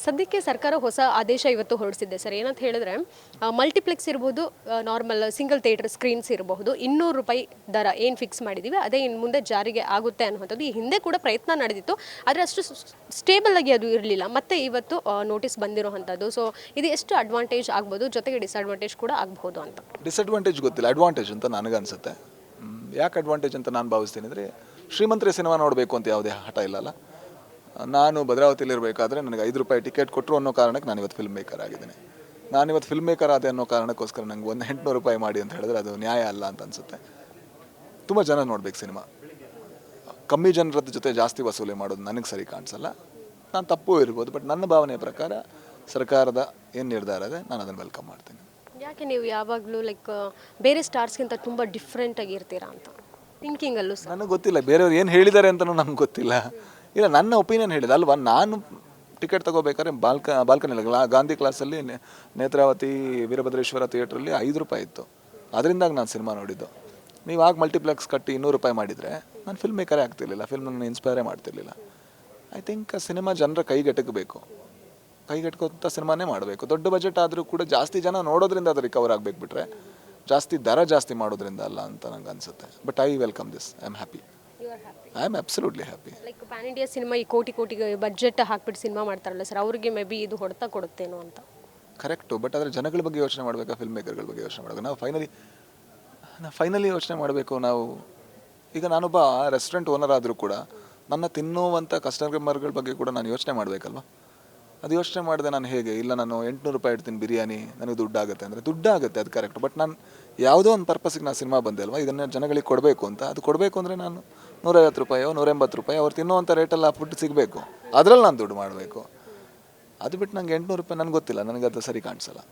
ಸದ್ಯಕ್ಕೆ ಸರ್ಕಾರ ಹೊಸ ಆದೇಶ ಇವತ್ತು ಹೊರಡಿಸಿದೆ ಸರ್. ಏನಂತ ಹೇಳಿದ್ರೆ ಮಲ್ಟಿಪ್ಲೆಕ್ಸ್ ಇರ್ಬೋದು, ನಾರ್ಮಲ್ ಸಿಂಗಲ್ ಥಿಯೇಟರ್ ಸ್ಕ್ರೀನ್ಸ್ ಇರಬಹುದು, ₹200 ದರ ಏನು ಫಿಕ್ಸ್ ಮಾಡಿದ್ದೀವಿ ಅದೇ ಇನ್ನು ಮುಂದೆ ಜಾರಿಗೆ ಆಗುತ್ತೆ ಅನ್ನುವಂಥದ್ದು ಈ ಹಿಂದೆ ಕೂಡ ಪ್ರಯತ್ನ ನಡೆದಿತ್ತು. ಆದರೆ ಅಷ್ಟು ಸ್ಟೇಬಲ್ ಆಗಿ ಅದು ಇರಲಿಲ್ಲ. ಮತ್ತೆ ಇವತ್ತು ನೋಟಿಸ್ ಬಂದಿರೋವಂಥದ್ದು. ಸೊ ಇದು ಎಷ್ಟು ಅಡ್ವಾಂಟೇಜ್ ಆಗ್ಬೋದು, ಜೊತೆಗೆ ಡಿಸ್ಅಡ್ವಾಂಟೇಜ್ ಕೂಡ ಆಗಬಹುದು ಅಂತ. ಡಿಸ್ಅಡ್ವಾಂಟೇಜ್ ಗೊತ್ತಿಲ್ಲ, ಅಡ್ವಾಂಟೇಜ್ ಅಂತ ನನಗನ್ಸುತ್ತೆ. ಯಾಕೆ ಅಡ್ವಾಂಟೇಜ್ ಅಂತ ನಾನು ಭಾವಿಸ್ತೀನಿ ಅಂದರೆ, ಶ್ರೀಮಂತರ ಸಿನಿಮಾ ನೋಡಬೇಕು ಅಂತ ಯಾವುದೇ ಹಠ ಇಲ್ಲಲ್ಲ. ನಾನು ಭದ್ರಾವತಿಲಿರಬೇಕಾದ್ರೆ ನನಗೆ ₹5 ಟಿಕೆಟ್ ಕೊಟ್ಟರು ಅನ್ನೋ ಕಾರಣಕ್ಕೆ ನಾನಿವತ್ತು ಫಿಲ್ಮ್ ಮೇಕರ್ ಆಗಿದ್ದೀನಿ. ನಾನಿವತ್ತು ಫಿಲ್ಮ್ ಮೇಕರ್ ಆದೆ ಅನ್ನೋ ಕಾರಣಕ್ಕೋಸ್ಕರ ನಂಗೆ ಒಂದು ₹800 ಮಾಡಿ ಅಂತ ಹೇಳಿದ್ರೆ ಅದು ನ್ಯಾಯ ಅಲ್ಲ ಅಂತ ಅನಿಸುತ್ತೆ. ತುಂಬ ಜನ ನೋಡ್ಬೇಕು ಸಿನಿಮಾ. ಕಮ್ಮಿ ಜನರದ ಜೊತೆ ಜಾಸ್ತಿ ವಸೂಲಿ ಮಾಡೋದು ನನಗೆ ಸರಿ ಕಾಣಿಸಲ್ಲ. ನಾನು ತಪ್ಪು ಇರ್ಬೋದು, ಬಟ್ ನನ್ನ ಭಾವನೆಯ ಪ್ರಕಾರ ಸರ್ಕಾರದ ಏನು ನಿರ್ಧಾರ ಇದೆ ನಾನು ಅದನ್ನು ವೆಲ್ಕಮ್ ಮಾಡ್ತೀನಿ. ಯಾಕೆ ನೀವು ಯಾವಾಗಲೂ ಲೈಕ್ ಬೇರೆ ಸ್ಟಾರ್ಸ್ಗಿಂತ ತುಂಬ ಡಿಫ್ರೆಂಟ್ ಆಗಿರ್ತೀರಾ ಅಂತ ಥಿಂಕಿಂಗಲ್ಲೂ ಸರ್? ನನಗೆ ಗೊತ್ತಿಲ್ಲ ಬೇರೆಯವ್ರು ಏನು ಹೇಳಿದ್ದಾರೆ ಅಂತಲೂ ನಮ್ಗೆ ಗೊತ್ತಿಲ್ಲ. ಇಲ್ಲ, ನನ್ನ ಒಪಿನಿಯನ್ ಹೇಳಿದೆ ಅಲ್ವಾ. ನಾನು ಟಿಕೆಟ್ ತೊಗೋಬೇಕಾದ್ರೆ ಬಾಲ್ಕನಿ ಗಾಂಧಿ ಕ್ಲಾಸಲ್ಲಿ ನೇತ್ರಾವತಿ ವೀರಭದ್ರೇಶ್ವರ ಥಿಯೇಟ್ರಲ್ಲಿ ₹5 ಇತ್ತು. ಅದರಿಂದಾಗಿ ನಾನು ಸಿನಿಮಾ ನೋಡಿದ್ದು. ನೀವು ಆಗ ಮಲ್ಟಿಪ್ಲೆಕ್ಸ್ ಕಟ್ಟಿ ₹200 ಮಾಡಿದರೆ ನಾನು ಫಿಲ್ಮ್ ಮೇಕರೇ ಆಗ್ತಿರ್ಲಿಲ್ಲ, ಫಿಲ್ಮನ್ನು ಇನ್ಸ್ಪೈರೇ ಮಾಡ್ತಿರ್ಲಿಲ್ಲ. ಐ ಥಿಂಕ್ ಸಿನಿಮಾ ಜನರ ಕೈಗೆಟಕಬೇಕು, ಕೈಗೆಟ್ಕೋಂಥ ಸಿನಿಮಾನೇ ಮಾಡಬೇಕು. ದೊಡ್ಡ ಬಜೆಟ್ ಆದರೂ ಕೂಡ ಜಾಸ್ತಿ ಜನ ನೋಡೋದ್ರಿಂದ ಅದು ರಿಕವರ್ ಆಗಬೇಕು, ಬಿಟ್ಟರೆ ಜಾಸ್ತಿ ಮಾಡೋದ್ರಿಂದ ಅಲ್ಲ ಅಂತ ನಂಗೆ ಅನಿಸುತ್ತೆ. But I welcome this. I am happy. I am absolutely happy. Like PAN India cinema ಈ ಕೋಟಿಗೆ ಬಜೆಟ್ ಹಾಕ್ಬಿಟ್ಟು ಸಿನಿಮಾ ಮಾಡ್ತಾರಲ್ಲ ಸರ್, ಅವ್ರಿಗೆ ಮೇ ಬಿ ಇದು ಹೊಡೆತ ಕೊಡುತ್ತೇನೋ ಅಂತ. ಕರೆಕ್ಟು, ಬಟ್ ಆದರೆ ಜನಗಳ ಬಗ್ಗೆ ಯೋಚನೆ ಮಾಡಬೇಕಾ, ಫಿಲ್ಮ್ ಮೇಕರ್ಗಳ ಬಗ್ಗೆ ಯೋಚನೆ ಮಾಡಬೇಕು. ನಾವು ಫೈನಲಿ ಯೋಚನೆ ಮಾಡಬೇಕು. ಈಗ ನಾನೊಬ್ಬ ರೆಸ್ಟೋರೆಂಟ್ ಓನರ್ ಆದರೂ ಕೂಡ ನನ್ನ ತಿನ್ನುವಂಥ ಕಸ್ಟಮರ್ಗಳ ಬಗ್ಗೆ ಕೂಡ ನಾನು ಯೋಚನೆ ಮಾಡಬೇಕಲ್ವ. ಅದು ಯೋಚನೆ ಮಾಡಿದೆ ನಾನು ಹೇಗೆ, ಇಲ್ಲ ನಾನು ₹800 ಇಡ್ತೀನಿ ಬಿರಿಯಾನಿ, ನನಗೆ ದುಡ್ಡಾಗುತ್ತೆ ಅಂದರೆ ದುಡ್ಡಾಗುತ್ತೆ, ಅದು ಕರೆಕ್ಟ್. ಬಟ್ ನಾನು ಯಾವುದೋ ಒಂದು ಪರ್ಪಸ್ಸಿಗೆ ನಾನು ಸಿನಿಮಾ ಬಂದೆ ಅಲ್ವಾ, ಇದನ್ನು ಜನಗಳಿಗೆ ಕೊಡಬೇಕು ಅಂತ. ಅದು ಕೊಡಬೇಕು ಅಂದರೆ ನಾನು ₹150 ₹180 ಅವ್ರು ತಿನ್ನುವಂಥ ರೇಟಲ್ಲಿ ಆ ಫುಡ್ ಸಿಗಬೇಕು, ಅದರಲ್ಲಿ ನಾನು ದುಡ್ಡು ಮಾಡಬೇಕು. ಅದು ಬಿಟ್ಟು ನಂಗೆ ₹800 ನನಗೆ ಗೊತ್ತಿಲ್ಲ, ನನಗೆ ಅದು ಸರಿ ಕಾಣಿಸಲ್ಲ.